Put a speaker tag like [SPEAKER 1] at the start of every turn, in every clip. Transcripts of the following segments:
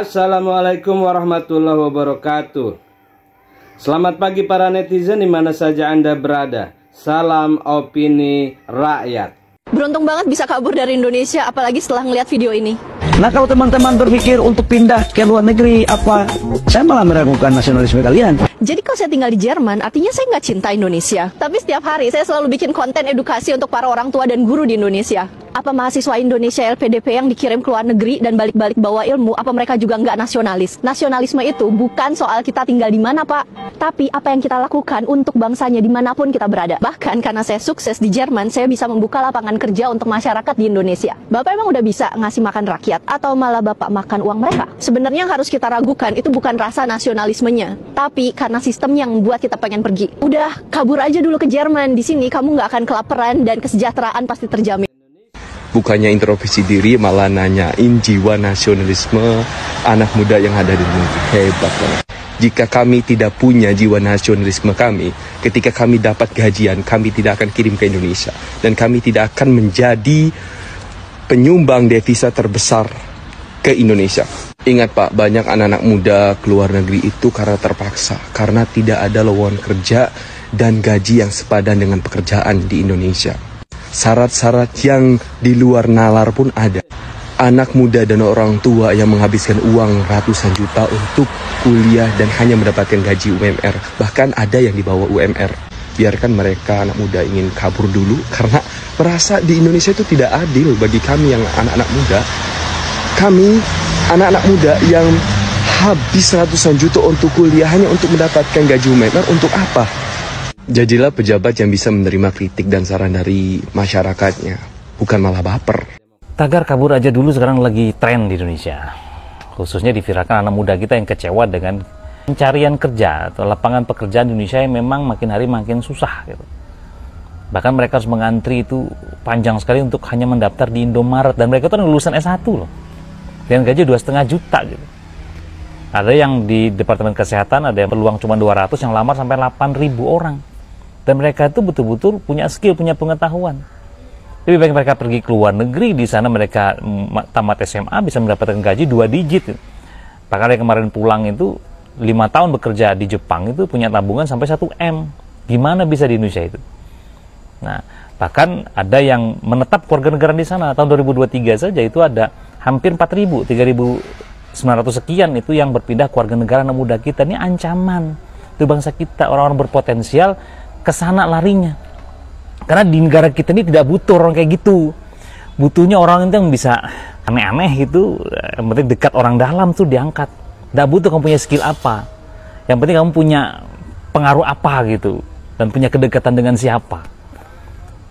[SPEAKER 1] Assalamualaikum warahmatullahi wabarakatuh. Selamat pagi para netizen di mana saja Anda berada. Salam opini rakyat.
[SPEAKER 2] Beruntung banget bisa kabur dari Indonesia, apalagi setelah ngeliat video ini.
[SPEAKER 3] Nah, kalau teman-teman berpikir untuk pindah ke luar negeri, saya malah meragukan nasionalisme kalian.
[SPEAKER 2] Jadi kalau saya tinggal di Jerman, artinya saya nggak cinta Indonesia. Tapi setiap hari saya selalu bikin konten edukasi untuk para orang tua dan guru di Indonesia. Apa mahasiswa Indonesia LPDP yang dikirim ke luar negeri dan balik-balik bawa ilmu, apa mereka juga nggak nasionalis? Nasionalisme itu bukan soal kita tinggal di mana, Pak. Tapi apa yang kita lakukan untuk bangsanya dimanapun kita berada. Bahkan karena saya sukses di Jerman, saya bisa membuka lapangan kerja untuk masyarakat di Indonesia. Bapak emang udah bisa ngasih makan rakyat? Atau malah Bapak makan uang mereka? Sebenarnya yang harus kita ragukan itu bukan rasa nasionalismenya, tapi karena sistem yang membuat kita pengen pergi. Udah, kabur aja dulu ke Jerman. Di sini kamu nggak akan kelaparan dan kesejahteraan pasti terjamin.
[SPEAKER 4] Bukannya introspeksi diri, malah nanyain jiwa nasionalisme anak muda yang ada di negeri. Hebat banget. Jika kami tidak punya jiwa nasionalisme kami, ketika kami dapat gajian, kami tidak akan kirim ke Indonesia. Dan kami tidak akan menjadi penyumbang devisa terbesar ke Indonesia. Ingat Pak, banyak anak-anak muda keluar negeri itu karena terpaksa. Karena tidak ada lowongan kerja dan gaji yang sepadan dengan pekerjaan di Indonesia. Syarat-syarat yang di luar nalar pun ada. Anak muda dan orang tua yang menghabiskan uang ratusan juta untuk kuliah dan hanya mendapatkan gaji UMR. Bahkan ada yang di bawah UMR. Biarkan mereka anak muda ingin kabur dulu karena merasa di Indonesia itu tidak adil bagi kami yang anak-anak muda. Kami anak-anak muda yang habis ratusan juta untuk kuliah hanya untuk mendapatkan gaji UMR untuk apa? Jadilah pejabat yang bisa menerima kritik dan saran dari masyarakatnya, bukan malah baper.
[SPEAKER 5] Tagar kabur aja dulu sekarang lagi tren di Indonesia. Khususnya diviralkan anak muda kita yang kecewa dengan pencarian kerja atau lapangan pekerjaan di Indonesia yang memang makin hari makin susah gitu. Bahkan mereka harus mengantri itu panjang sekali untuk hanya mendaftar di Indomaret, dan mereka itu lulusan S1 loh. Dengan gaji 2,5 juta gitu. Ada yang di Departemen Kesehatan, ada yang peluang cuma 200, yang lamar sampai 8.000 orang. Dan mereka itu betul-betul punya skill, punya pengetahuan. Lebih baik mereka pergi ke luar negeri, di sana mereka tamat SMA bisa mendapatkan gaji 2 digit. Bahkan yang kemarin pulang itu 5 tahun bekerja di Jepang itu punya tabungan sampai 1 M. Gimana bisa di Indonesia itu? Nah, bahkan ada yang menetap warga negara di sana. Tahun 2023 saja itu ada hampir 4.000, 3.900 sekian itu yang berpindah ke warga negara anak muda kita. Ini ancaman itu bangsa kita, orang-orang berpotensial kesana larinya. Karena di negara kita ini tidak butuh orang kayak gitu. Butuhnya orang itu yang bisa aneh-aneh gitu, yang penting dekat orang dalam tuh diangkat. Tidak butuh kamu punya skill apa, yang penting kamu punya pengaruh apa gitu, dan punya kedekatan dengan siapa.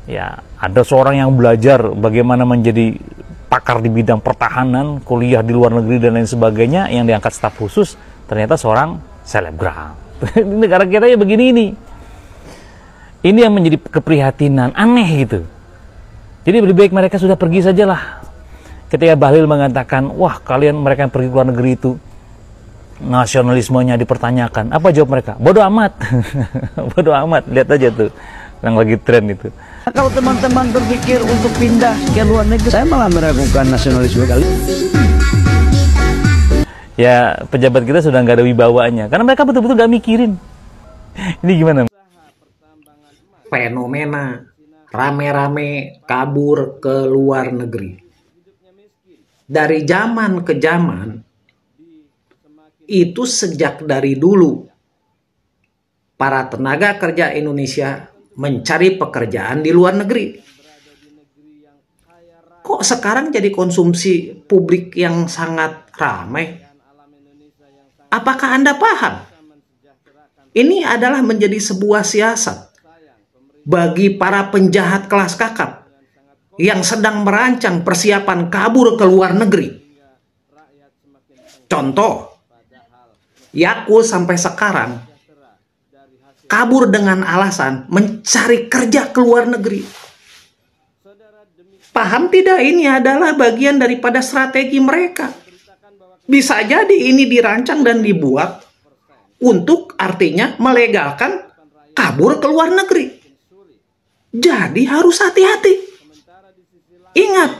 [SPEAKER 5] Ya, ada seorang yang belajar bagaimana menjadi pakar di bidang pertahanan, kuliah di luar negeri dan lain sebagainya, yang diangkat staf khusus ternyata seorang selebgram. Di negara kita ya begini ini. Ini yang menjadi keprihatinan, aneh gitu. Jadi lebih baik mereka sudah pergi sajalah. Ketika Bahlil mengatakan, wah kalian mereka yang pergi ke luar negeri itu nasionalismenya dipertanyakan. Apa jawab mereka? Bodoh amat. Bodoh amat, lihat aja tuh yang lagi tren itu.
[SPEAKER 3] Nah, kalau teman-teman berpikir untuk pindah ke luar negeri, saya malah meragukan nasionalisme kalian.
[SPEAKER 5] Ya, pejabat kita sudah nggak ada wibawanya, karena mereka betul-betul nggak mikirin. Ini gimana?
[SPEAKER 6] Fenomena rame-rame kabur ke luar negeri. Dari zaman ke zaman, itu sejak dari dulu, para tenaga kerja Indonesia mencari pekerjaan di luar negeri. Kok sekarang jadi konsumsi publik yang sangat ramai? Apakah Anda paham? Ini adalah menjadi sebuah siasat bagi para penjahat kelas kakap yang sedang merancang persiapan kabur ke luar negeri. Contoh, Yakult sampai sekarang kabur dengan alasan mencari kerja ke luar negeri. Paham tidak, ini adalah bagian daripada strategi mereka. Bisa jadi ini dirancang dan dibuat untuk artinya melegalkan kabur ke luar negeri. Jadi harus hati-hati. Ingat,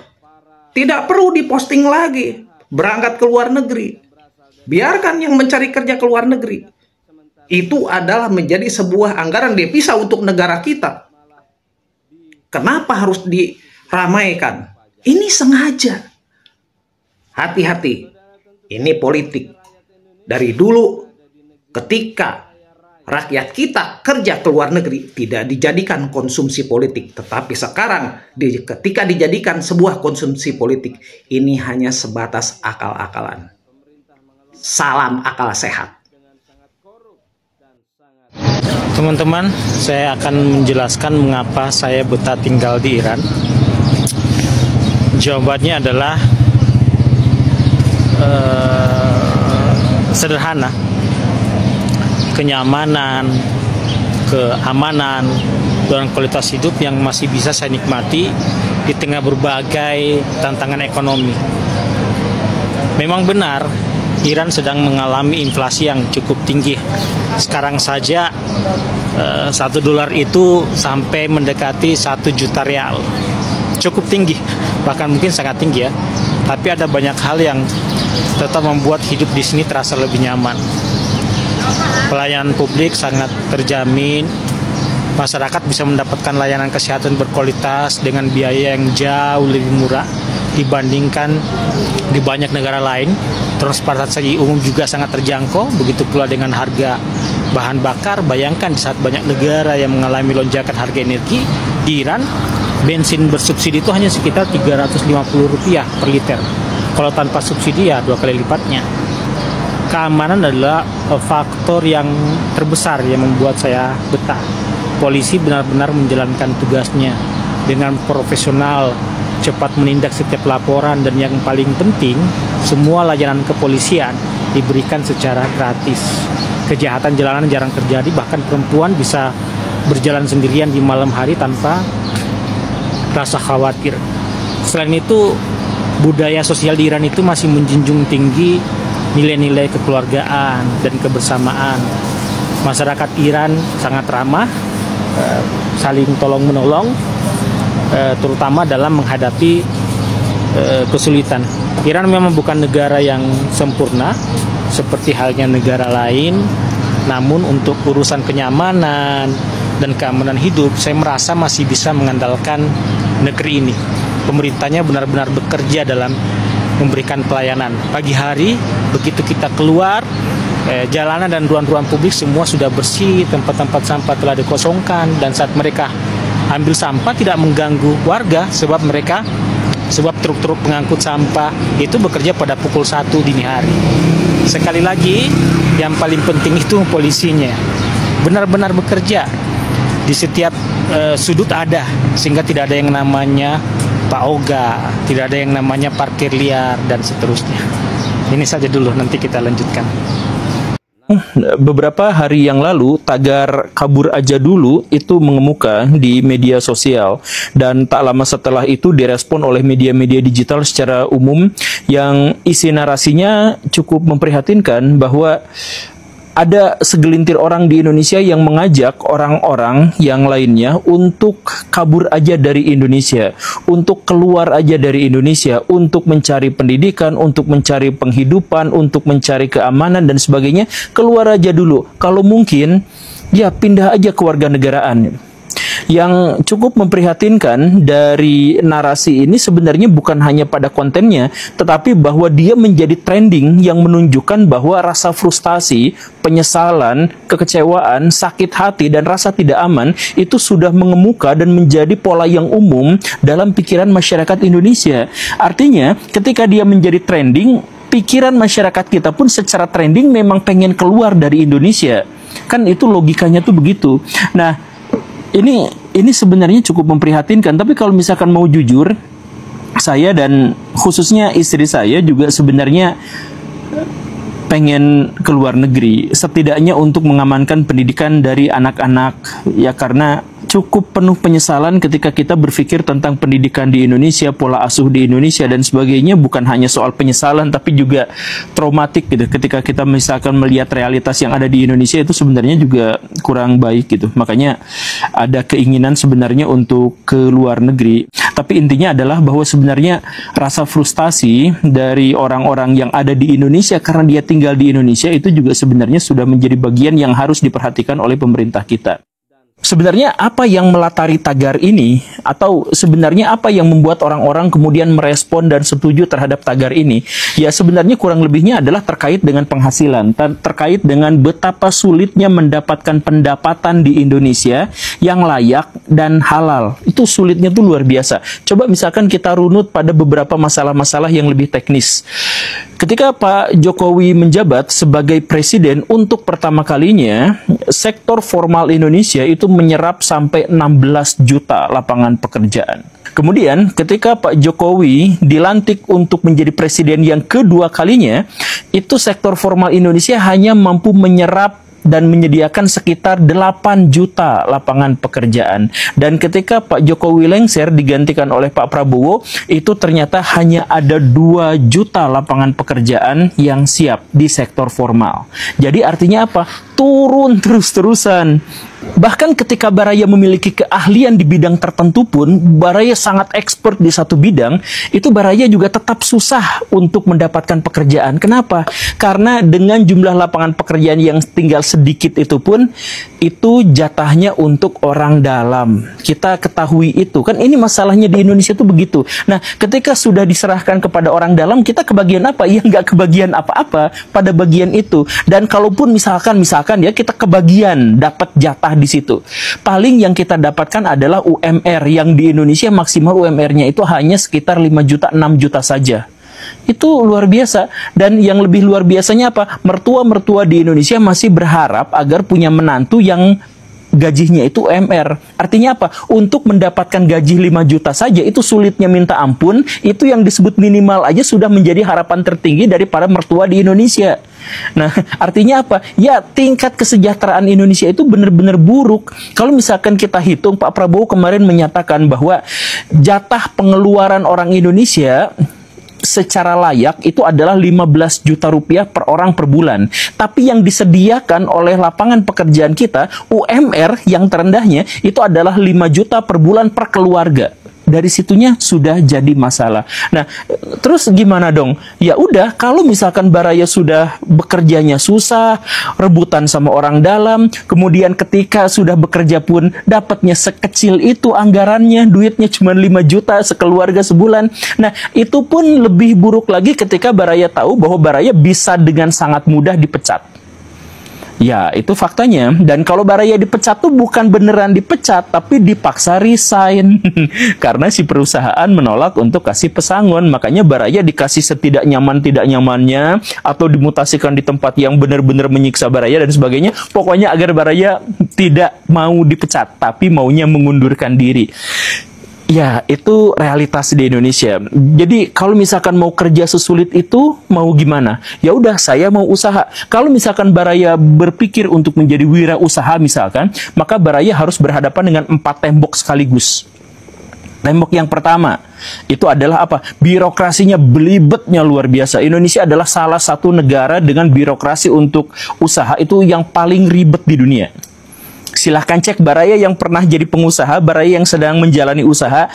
[SPEAKER 6] tidak perlu diposting lagi berangkat ke luar negeri. Biarkan yang mencari kerja ke luar negeri. Itu adalah menjadi sebuah anggaran devisa untuk negara kita. Kenapa harus diramaikan? Ini sengaja. Hati-hati. Ini politik. Dari dulu ketika rakyat kita kerja ke luar negeri tidak dijadikan konsumsi politik. Tetapi sekarang ketika dijadikan sebuah konsumsi politik, ini hanya sebatas akal-akalan. Salam akal sehat.
[SPEAKER 7] Teman-teman, saya akan menjelaskan mengapa saya betah tinggal di Iran. Jawabannya adalah sederhana. Kenyamanan, keamanan, dan kualitas hidup yang masih bisa saya nikmati di tengah berbagai tantangan ekonomi. Memang benar, Iran sedang mengalami inflasi yang cukup tinggi. Sekarang saja $1 itu sampai mendekati 1 juta rial. Cukup tinggi, bahkan mungkin sangat tinggi ya. Tapi ada banyak hal yang tetap membuat hidup di sini terasa lebih nyaman. Pelayanan publik sangat terjamin. Masyarakat bisa mendapatkan layanan kesehatan berkualitas dengan biaya yang jauh lebih murah dibandingkan di banyak negara lain. Transportasi umum juga sangat terjangkau, begitu pula dengan harga bahan bakar. Bayangkan di saat banyak negara yang mengalami lonjakan harga energi, di Iran bensin bersubsidi itu hanya sekitar Rp350 per liter. Kalau tanpa subsidi ya 2 kali lipatnya. Keamanan adalah faktor yang terbesar yang membuat saya betah. Polisi benar-benar menjalankan tugasnya dengan profesional, cepat menindak setiap laporan, dan yang paling penting, semua layanan kepolisian diberikan secara gratis. Kejahatan jalanan jarang terjadi, bahkan perempuan bisa berjalan sendirian di malam hari tanpa rasa khawatir. Selain itu, budaya sosial di Iran itu masih menjunjung tinggi nilai-nilai kekeluargaan dan kebersamaan. Masyarakat Iran sangat ramah, saling tolong-menolong, terutama dalam menghadapi kesulitan. Iran memang bukan negara yang sempurna seperti halnya negara lain, namun untuk urusan kenyamanan dan keamanan hidup, saya merasa masih bisa mengandalkan negeri ini. Pemerintahnya benar-benar bekerja dalam memberikan pelayanan. Pagi hari, begitu kita keluar, jalanan dan ruang-ruang publik semua sudah bersih, tempat-tempat sampah telah dikosongkan, dan saat mereka ambil sampah tidak mengganggu warga, sebab truk-truk pengangkut sampah itu bekerja pada pukul 1 dini hari. Sekali lagi, yang paling penting itu polisinya benar-benar bekerja. Di setiap sudut ada, sehingga tidak ada yang namanya Pak Oga, tidak ada yang namanya parkir liar, dan seterusnya. Ini saja dulu, nanti kita lanjutkan.
[SPEAKER 8] Beberapa hari yang lalu, tagar kabur aja dulu itu mengemuka di media sosial, dan tak lama setelah itu direspon oleh media-media digital secara umum yang isi narasinya cukup memprihatinkan bahwa ada segelintir orang di Indonesia yang mengajak orang-orang yang lainnya untuk kabur aja dari Indonesia, untuk keluar aja dari Indonesia, untuk mencari pendidikan, untuk mencari penghidupan, untuk mencari keamanan dan sebagainya. Keluar aja dulu. Kalau mungkin, ya pindah aja ke warganegaraan. Yang cukup memprihatinkan dari narasi ini sebenarnya bukan hanya pada kontennya, tetapi bahwa dia menjadi trending yang menunjukkan bahwa rasa frustasi, penyesalan, kekecewaan, sakit hati, dan rasa tidak aman itu sudah mengemuka dan menjadi pola yang umum dalam pikiran masyarakat Indonesia. Artinya, ketika dia menjadi trending, pikiran masyarakat kita pun secara trending memang pengen keluar dari Indonesia. Kan itu logikanya tuh begitu. Nah, ini sebenarnya cukup memprihatinkan, tapi kalau misalkan mau jujur, saya dan khususnya istri saya juga sebenarnya pengen keluar negeri, setidaknya untuk mengamankan pendidikan dari anak-anak, ya karena cukup penuh penyesalan ketika kita berpikir tentang pendidikan di Indonesia, pola asuh di Indonesia dan sebagainya. Bukan hanya soal penyesalan tapi juga traumatik gitu. Ketika kita misalkan melihat realitas yang ada di Indonesia itu sebenarnya juga kurang baik gitu. Makanya ada keinginan sebenarnya untuk ke luar negeri. Tapi intinya adalah bahwa sebenarnya rasa frustasi dari orang-orang yang ada di Indonesia karena dia tinggal di Indonesia itu juga sebenarnya sudah menjadi bagian yang harus diperhatikan oleh pemerintah kita. Sebenarnya apa yang melatari tagar ini, atau sebenarnya apa yang membuat orang-orang kemudian merespon dan setuju terhadap tagar ini? Ya sebenarnya kurang lebihnya adalah terkait dengan penghasilan, terkait dengan betapa sulitnya mendapatkan pendapatan di Indonesia yang layak dan halal. Itu sulitnya tuh luar biasa. Coba misalkan kita runut pada beberapa masalah-masalah yang lebih teknis. Ketika Pak Jokowi menjabat sebagai presiden untuk pertama kalinya, sektor formal Indonesia itu menyerap sampai 16 juta lapangan pekerjaan. Kemudian ketika Pak Jokowi dilantik untuk menjadi presiden yang kedua kalinya, itu sektor formal Indonesia hanya mampu menyerap dan menyediakan sekitar 8 juta lapangan pekerjaan. Dan ketika Pak Jokowi lengser digantikan oleh Pak Prabowo, itu ternyata hanya ada 2 juta lapangan pekerjaan yang siap di sektor formal. Jadi artinya apa? Turun terus-terusan. Bahkan ketika Baraya memiliki keahlian di bidang tertentu pun, Baraya sangat expert di satu bidang, itu Baraya juga tetap susah untuk mendapatkan pekerjaan. Kenapa? Karena dengan jumlah lapangan pekerjaan yang tinggal sedikit itu pun, itu jatahnya untuk orang dalam. Kita ketahui itu. Kan ini masalahnya di Indonesia itu begitu. Nah, ketika sudah diserahkan kepada orang dalam, kita kebagian apa? Ya nggak kebagian apa-apa pada bagian itu. Dan kalaupun misalkan ya kita kebagian dapat jatah di situ, paling yang kita dapatkan adalah UMR yang di Indonesia maksimal UMR-nya itu hanya sekitar 5 juta 6 juta saja. Itu luar biasa. Dan yang lebih luar biasanya apa? Mertua-mertua di Indonesia masih berharap agar punya menantu yang gajinya itu UMR. Artinya apa? Untuk mendapatkan gaji 5 juta saja itu sulitnya minta ampun. Itu yang disebut minimal aja sudah menjadi harapan tertinggi dari para mertua di Indonesia. Nah, artinya apa? Ya, tingkat kesejahteraan Indonesia itu benar-benar buruk. Kalau misalkan kita hitung, Pak Prabowo kemarin menyatakan bahwa jatah pengeluaran orang Indonesia secara layak itu adalah 15 juta rupiah per orang per bulan. Tapi yang disediakan oleh lapangan pekerjaan kita, UMR yang terendahnya itu adalah 5 juta per bulan per keluarga. Dari situnya sudah jadi masalah. Nah, terus gimana dong? Ya udah, kalau misalkan Baraya sudah bekerjanya susah, rebutan sama orang dalam, kemudian ketika sudah bekerja pun dapatnya sekecil itu anggarannya, duitnya cuma 5 juta sekeluarga sebulan. Nah, itu pun lebih buruk lagi ketika Baraya tahu bahwa Baraya bisa dengan sangat mudah dipecat. Ya, itu faktanya. Dan kalau Baraya dipecat tuh bukan beneran dipecat, tapi dipaksa resign. Karena si perusahaan menolak untuk kasih pesangon. Makanya Baraya dikasih setidak nyaman-tidak nyamannya, atau dimutasikan di tempat yang benar-benar menyiksa Baraya dan sebagainya. Pokoknya agar Baraya tidak mau dipecat, tapi maunya mengundurkan diri. Ya, itu realitas di Indonesia. Jadi kalau misalkan mau kerja sesulit itu, mau gimana? Ya udah, saya mau usaha. Kalau misalkan Baraya berpikir untuk menjadi wirausaha misalkan, maka Baraya harus berhadapan dengan 4 tembok sekaligus. Tembok yang pertama, itu adalah apa? Birokrasinya belibetnya luar biasa. Indonesia adalah salah satu negara dengan birokrasi untuk usaha itu yang paling ribet di dunia. Silahkan cek Baraya yang pernah jadi pengusaha, Baraya yang sedang menjalani usaha,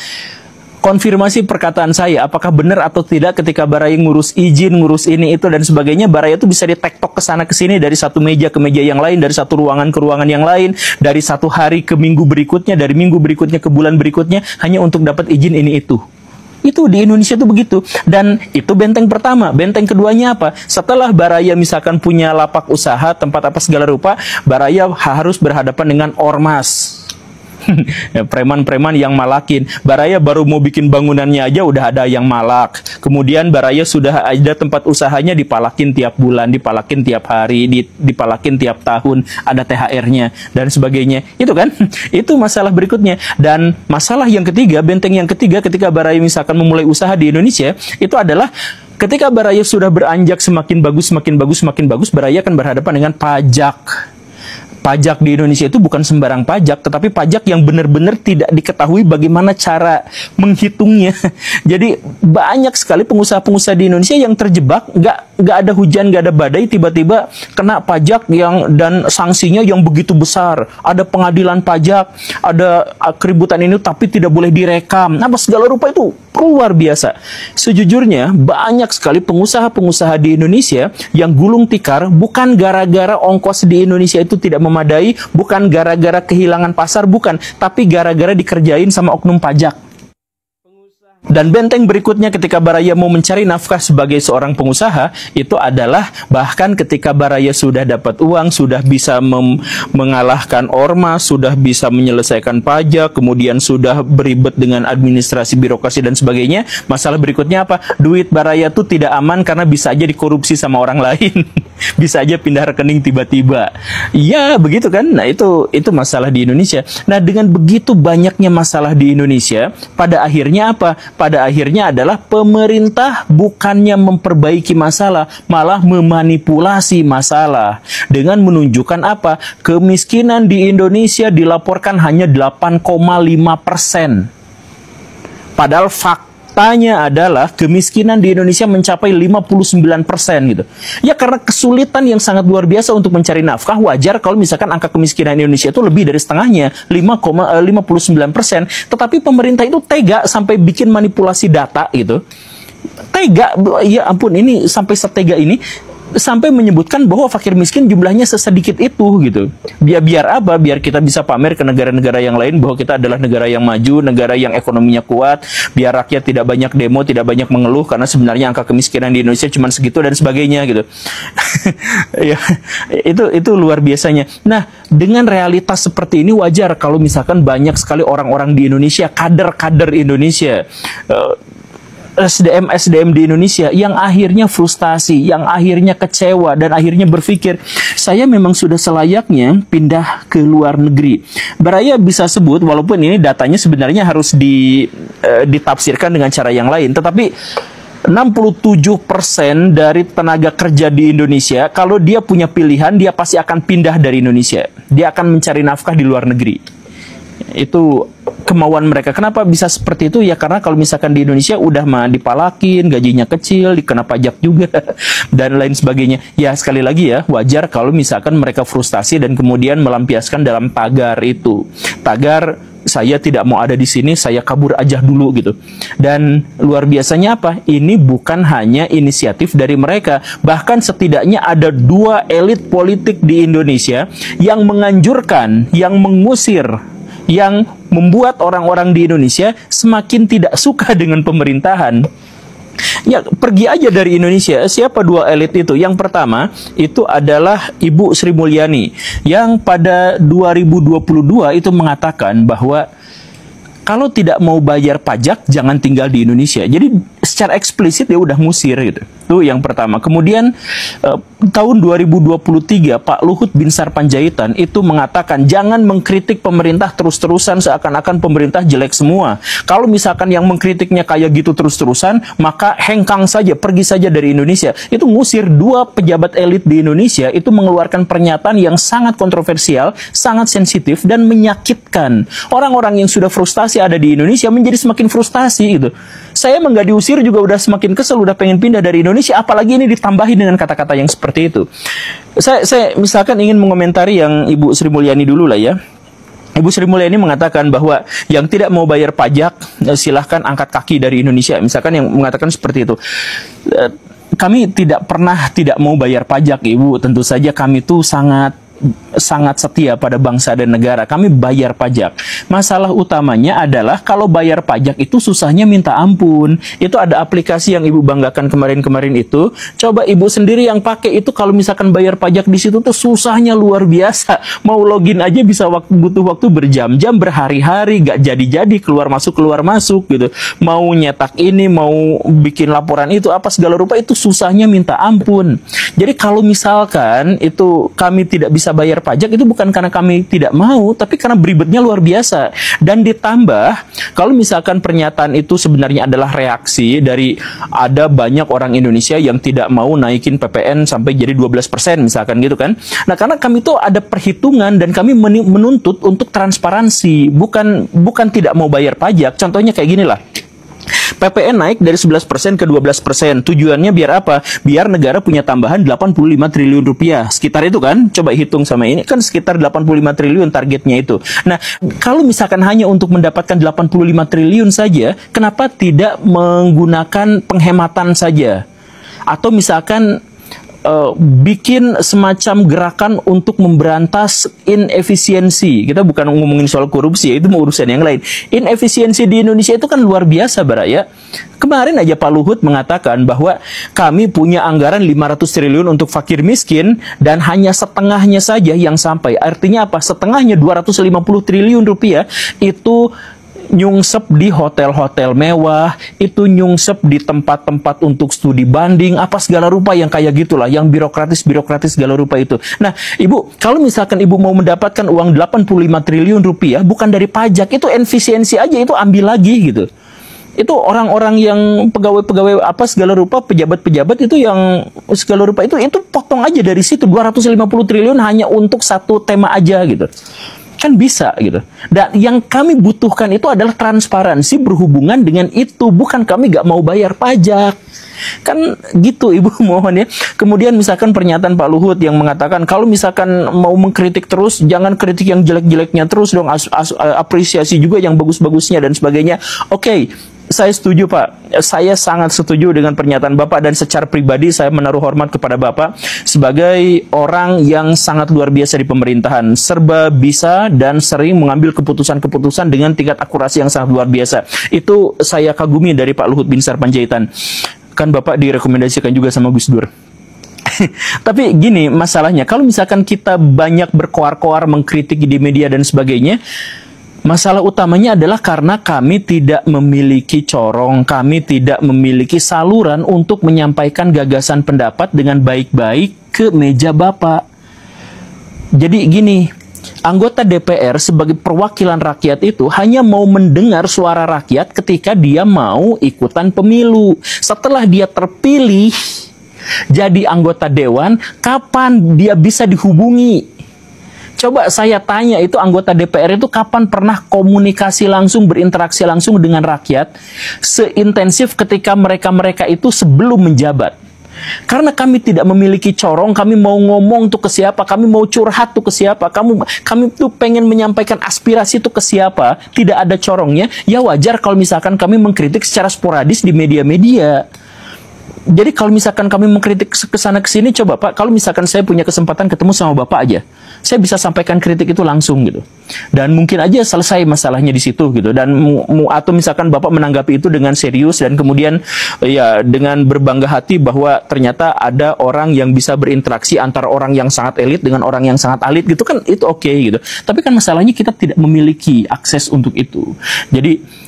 [SPEAKER 8] konfirmasi perkataan saya, apakah benar atau tidak ketika Baraya ngurus izin, ngurus ini, itu, dan sebagainya, Baraya itu bisa ditektok ke sana ke sini, dari satu meja ke meja yang lain, dari satu ruangan ke ruangan yang lain, dari satu hari ke minggu berikutnya, dari minggu berikutnya ke bulan berikutnya, hanya untuk dapat izin ini itu. Itu di Indonesia itu begitu. Dan itu benteng pertama. Benteng keduanya apa? Setelah Baraya misalkan punya lapak usaha, tempat apa segala rupa, Baraya harus berhadapan dengan ormas. Preman-preman yang malakin. Baraya baru mau bikin bangunannya aja udah ada yang malak. Kemudian Baraya sudah ada tempat usahanya dipalakin tiap bulan, dipalakin tiap hari, dipalakin tiap tahun, ada THR-nya dan sebagainya. Itu kan? Itu masalah berikutnya. Dan masalah yang ketiga, benteng yang ketiga ketika Baraya misalkan memulai usaha di Indonesia, itu adalah ketika Baraya sudah beranjak semakin bagus, Baraya akan berhadapan dengan pajak. pajak di Indonesia itu bukan sembarang pajak, tetapi pajak yang benar-benar tidak diketahui bagaimana cara menghitungnya. Jadi banyak sekali pengusaha-pengusaha di Indonesia yang terjebak, nggak ada hujan, nggak ada badai, tiba-tiba kena pajak dan sanksinya yang begitu besar. Ada pengadilan pajak, ada keributan ini, tapi tidak boleh direkam. Apa segala rupa itu luar biasa. Sejujurnya banyak sekali pengusaha-pengusaha di Indonesia yang gulung tikar bukan gara-gara ongkos di Indonesia itu tidak memadai, bukan gara-gara kehilangan pasar, bukan, tapi gara-gara dikerjain sama oknum pajak. Dan benteng berikutnya ketika Baraya mau mencari nafkah sebagai seorang pengusaha, itu adalah bahkan ketika Baraya sudah dapat uang, sudah bisa mengalahkan ormas, sudah bisa menyelesaikan pajak, kemudian sudah beribet dengan administrasi, birokrasi dan sebagainya, masalah berikutnya apa? Duit Baraya itu tidak aman karena bisa aja dikorupsi sama orang lain. Bisa aja pindah rekening tiba-tiba. Ya, begitu kan? Nah, itu masalah di Indonesia. Nah, dengan begitu banyaknya masalah di Indonesia, pada akhirnya apa? Pada akhirnya adalah pemerintah bukannya memperbaiki masalah, malah memanipulasi masalah dengan menunjukkan apa? Kemiskinan di Indonesia dilaporkan hanya 8,5%. Padahal faktanya adalah kemiskinan di Indonesia mencapai 59% gitu. Ya karena kesulitan yang sangat luar biasa untuk mencari nafkah, wajar kalau misalkan angka kemiskinan Indonesia itu lebih dari setengahnya, 5,59%. Tetapi pemerintah itu tega sampai bikin manipulasi data gitu. Tega, ya ampun, ini sampai setega ini, sampai menyebutkan bahwa fakir miskin jumlahnya sesedikit itu gitu. Biar apa? Biar kita bisa pamer ke negara-negara yang lain bahwa kita adalah negara yang maju, negara yang ekonominya kuat, biar rakyat tidak banyak demo, tidak banyak mengeluh karena sebenarnya angka kemiskinan di Indonesia cuma segitu dan sebagainya gitu. Ya, itu luar biasanya. Nah, dengan realitas seperti ini wajar kalau misalkan banyak sekali orang-orang di Indonesia, kader-kader Indonesia, SDM di Indonesia yang akhirnya frustasi, yang akhirnya kecewa, dan akhirnya berpikir, saya memang sudah selayaknya pindah ke luar negeri. Baraya bisa sebut, walaupun ini datanya sebenarnya harus ditafsirkan dengan cara yang lain, tetapi 67% dari tenaga kerja di Indonesia, kalau dia punya pilihan, dia pasti akan pindah dari Indonesia. Dia akan mencari nafkah di luar negeri. Itu kemauan mereka. Kenapa bisa seperti itu? Ya karena kalau misalkan di Indonesia udah mah dipalakin, gajinya kecil, dikena pajak juga, dan lain sebagainya. Ya sekali lagi ya, wajar kalau misalkan mereka frustasi dan kemudian melampiaskan dalam tagar itu. Tagar, saya tidak mau ada di sini, saya kabur aja dulu gitu. Dan luar biasanya apa? Ini bukan hanya inisiatif dari mereka. Bahkan setidaknya ada 2 elit politik di Indonesia yang menganjurkan, yang mengusir, yang membuat orang-orang di Indonesia semakin tidak suka dengan pemerintahan. Ya, pergi aja dari Indonesia. Siapa 2 elit itu? Yang pertama, itu adalah Ibu Sri Mulyani, yang pada 2022 itu mengatakan bahwa kalau tidak mau bayar pajak, jangan tinggal di Indonesia. Jadi secara eksplisit dia udah ngusir gitu. Itu yang pertama. Kemudian tahun 2023 Pak Luhut Binsar Panjaitan itu mengatakan jangan mengkritik pemerintah terus-terusan seakan-akan pemerintah jelek semua. Kalau misalkan yang mengkritiknya kayak gitu terus-terusan, maka hengkang saja, pergi saja dari Indonesia. Itu ngusir 2 pejabat elit di Indonesia, itu mengeluarkan pernyataan yang sangat kontroversial, sangat sensitif dan menyakitkan. Orang-orang yang sudah frustasi ada di Indonesia menjadi semakin frustasi gitu. Saya emang nggak diusir juga udah semakin kesel, udah pengen pindah dari Indonesia, apalagi ini ditambahi dengan kata-kata yang seperti itu. Saya misalkan ingin mengomentari yang Ibu Sri Mulyani dulu lah ya. Ibu Sri Mulyani mengatakan bahwa yang tidak mau bayar pajak silahkan angkat kaki dari Indonesia. Misalkan yang mengatakan seperti itu. Kami tidak pernah tidak mau bayar pajak, Ibu. Tentu saja kami tuh sangat setia pada bangsa dan negara. Kami bayar pajak. Masalah utamanya adalah kalau bayar pajak itu susahnya minta ampun. Itu ada aplikasi yang Ibu banggakan kemarin-kemarin itu. Coba Ibu sendiri yang pakai itu, kalau misalkan bayar pajak di situ tuh susahnya luar biasa. Mau login aja bisa butuh waktu berjam-jam, berhari-hari, gak jadi-jadi, keluar masuk gitu. Mau nyetak ini, mau bikin laporan itu, apa segala rupa itu susahnya minta ampun. Jadi kalau misalkan itu kami tidak bisa bisa bayar pajak itu bukan karena kami tidak mau, tapi karena beribetnya luar biasa. Dan ditambah, kalau misalkan pernyataan itu sebenarnya adalah reaksi dari ada banyak orang Indonesia yang tidak mau naikin PPN sampai jadi 12% misalkan gitu kan. Nah, karena kami itu ada perhitungan dan kami menuntut untuk transparansi, bukan tidak mau bayar pajak. Contohnya kayak gini lah. PPN naik dari 11% ke 12%. Tujuannya biar apa? Biar negara punya tambahan 85 triliun rupiah. Sekitar itu kan? Coba hitung sama ini. Kan sekitar 85 triliun targetnya itu. Nah, kalau misalkan hanya untuk mendapatkan 85 triliun saja, kenapa tidak menggunakan penghematan saja? Atau misalkan bikin semacam gerakan untuk memberantas inefisiensi. Kita bukan ngomongin soal korupsi, ya, itu mau urusan yang lain. Inefisiensi di Indonesia itu kan luar biasa, Bara, ya. Kemarin aja Pak Luhut mengatakan bahwa kami punya anggaran 500 triliun untuk fakir miskin dan hanya setengahnya saja yang sampai. Artinya apa? Setengahnya 250 triliun rupiah itu nyungsep di hotel-hotel mewah, itu nyungsep di tempat-tempat untuk studi banding, apa segala rupa yang kayak gitulah, yang birokratis segala rupa itu. Nah, Ibu, kalau misalkan Ibu mau mendapatkan uang 85 triliun rupiah, bukan dari pajak, itu efisiensi aja, itu ambil lagi gitu. Itu orang-orang yang pegawai-pegawai apa segala rupa, pejabat-pejabat itu yang segala rupa itu potong aja dari situ, 250 triliun hanya untuk satu tema aja gitu. Kan bisa gitu. Dan yang kami butuhkan itu adalah transparansi berhubungan dengan itu, bukan kami gak mau bayar pajak. Kan gitu Ibu, mohon ya. Kemudian misalkan pernyataan Pak Luhut yang mengatakan kalau misalkan mau mengkritik terus, jangan kritik yang jelek-jeleknya terus dong, apresiasi juga yang bagus-bagusnya dan sebagainya. Oke. Saya setuju Pak, saya sangat setuju dengan pernyataan Bapak dan secara pribadi saya menaruh hormat kepada Bapak sebagai orang yang sangat luar biasa di pemerintahan, serba bisa dan sering mengambil keputusan-keputusan dengan tingkat akurasi yang sangat luar biasa. Itu saya kagumi dari Pak Luhut Binsar Panjaitan. Kan Bapak direkomendasikan juga sama Gus Dur. Tapi gini masalahnya, kalau misalkan kita banyak berkoar-koar mengkritik di media dan sebagainya, masalah utamanya adalah karena kami tidak memiliki corong, kami tidak memiliki saluran untuk menyampaikan gagasan pendapat dengan baik-baik ke meja Bapak. Jadi gini, anggota DPR sebagai perwakilan rakyat itu hanya mau mendengar suara rakyat ketika dia mau ikutan pemilu. Setelah dia terpilih jadi anggota dewan, kapan dia bisa dihubungi? Coba saya tanya, itu anggota DPR itu kapan pernah komunikasi langsung, berinteraksi langsung dengan rakyat seintensif ketika mereka-mereka itu sebelum menjabat? Karena kami tidak memiliki corong, kami mau ngomong tuh ke siapa, kami mau curhat tuh ke siapa, kami tuh pengen menyampaikan aspirasi tuh ke siapa, tidak ada corongnya, ya wajar kalau misalkan kami mengkritik secara sporadis di media-media. Jadi kalau misalkan kami mengkritik ke sana ke sini, coba Pak, kalau misalkan saya punya kesempatan ketemu sama Bapak aja, saya bisa sampaikan kritik itu langsung gitu. Dan mungkin aja selesai masalahnya di situ gitu. Dan atau misalkan Bapak menanggapi itu dengan serius dan kemudian ya dengan berbangga hati bahwa ternyata ada orang yang bisa berinteraksi antara orang yang sangat elit dengan orang yang sangat alit gitu kan, itu oke gitu. Tapi kan masalahnya kita tidak memiliki akses untuk itu. Jadi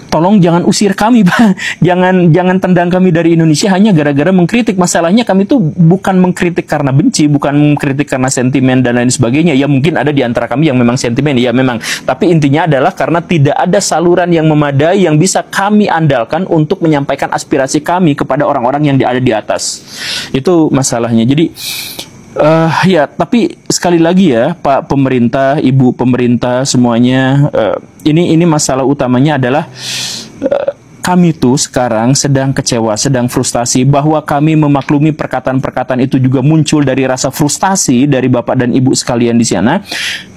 [SPEAKER 8] tolong jangan usir kami, Pak. Jangan tendang kami dari Indonesia hanya gara-gara mengkritik. Masalahnya kami itu bukan mengkritik karena benci, bukan mengkritik karena sentimen dan lain sebagainya. Ya mungkin ada di antara kami yang memang sentimen, ya memang. Tapi intinya adalah karena tidak ada saluran yang memadai yang bisa kami andalkan untuk menyampaikan aspirasi kami kepada orang-orang yang ada di atas. Itu masalahnya. Jadi ya, tapi sekali lagi ya Pak pemerintah, Ibu pemerintah semuanya, ini masalah utamanya adalah kami tuh sekarang sedang kecewa, sedang frustasi bahwa kami memaklumi perkataan-perkataan itu juga muncul dari rasa frustasi dari Bapak dan Ibu sekalian di sana.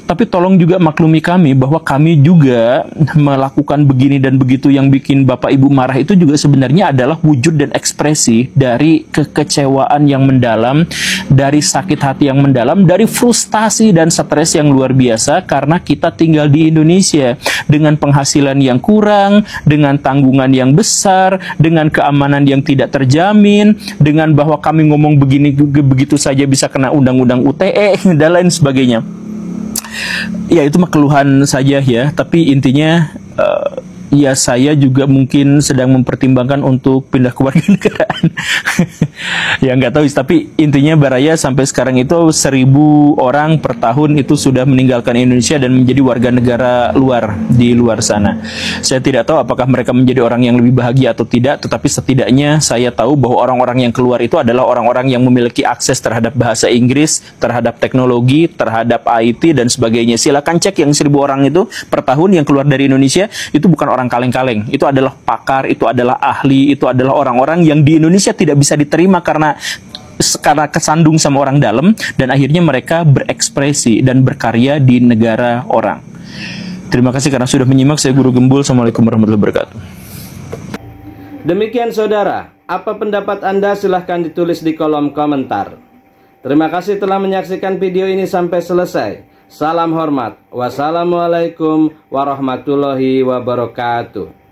[SPEAKER 8] Tapi tolong juga maklumi kami bahwa kami juga melakukan begini dan begitu yang bikin Bapak Ibu marah itu juga sebenarnya adalah wujud dan ekspresi dari kekecewaan yang mendalam, dari sakit hati yang mendalam, dari frustasi dan stres yang luar biasa karena kita tinggal di Indonesia dengan penghasilan yang kurang, dengan tanggungan yang besar, dengan keamanan yang tidak terjamin, dengan bahwa kami ngomong begini begitu saja bisa kena undang-undang UTE dan lain sebagainya. Ya itu mah keluhan saja ya, tapi intinya ya saya juga mungkin sedang mempertimbangkan untuk pindah ke warga negaraan. Ya nggak tahu, tapi intinya Baraya sampai sekarang itu 1.000 orang per tahun itu sudah meninggalkan Indonesia dan menjadi warga negara luar di luar sana. Saya tidak tahu apakah mereka menjadi orang yang lebih bahagia atau tidak, tetapi setidaknya saya tahu bahwa orang-orang yang keluar itu adalah orang-orang yang memiliki akses terhadap bahasa Inggris, terhadap teknologi, terhadap IT dan sebagainya. Silakan cek yang 1.000 orang itu per tahun yang keluar dari Indonesia, itu bukan orang kaleng-kaleng, itu adalah pakar, itu adalah ahli, itu adalah orang-orang yang di Indonesia tidak bisa diterima karena kesandung sama orang dalam, dan akhirnya mereka berekspresi dan berkarya di negara orang. Terima kasih karena sudah menyimak. Saya Guru Gembul. Assalamualaikum warahmatullahi wabarakatuh.
[SPEAKER 1] Demikian saudara, apa pendapat Anda? Silahkan ditulis di kolom komentar. Terima kasih telah menyaksikan video ini sampai selesai. Salam hormat. Wassalamualaikum warahmatullahi wabarakatuh.